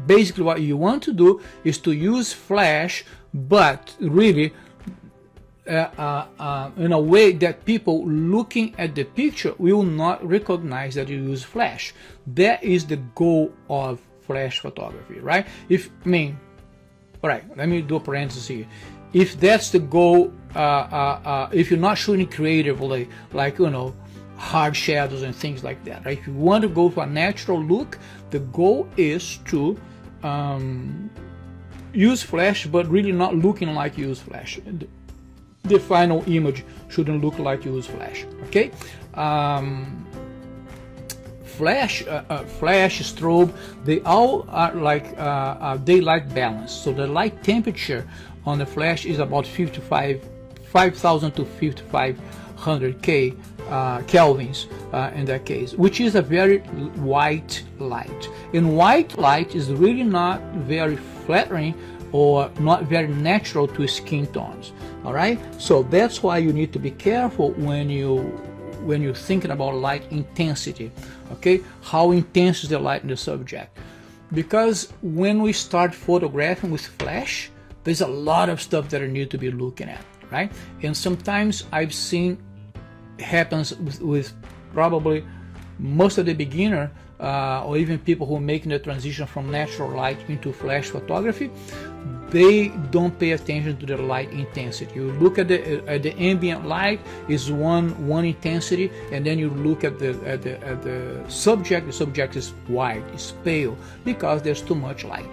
basically what you want to do is to use flash, but really in a way that people looking at the picture will not recognize that you use flash. That is the goal of flash photography, right? All right, let me do a parenthesis here. If that's the goal, if you're not shooting creatively, like, you know, hard shadows and things like that, right? If you want to go for a natural look, the goal is to use flash, but really not looking like you use flash. The final image shouldn't look like you use flash, okay? Flash, strobe, they all are like daylight balance. So the light temperature on the flash is about 5,000 to 5,500 kelvins in that case, which is a very white light. And white light is really not very flattering or not very natural to skin tones. All right, so that's why you need to be careful when you're thinking about light intensity. Okay, how intense is the light in the subject? Because when we start photographing with flash, there's a lot of stuff that I need to be looking at, right? And sometimes I've seen happens with probably most of the beginner or even people who are making the transition from natural light into flash photography. They don't pay attention to the light intensity. You look at the ambient light is one intensity, and then you look at the subject. The subject is white, it's pale, because there's too much light.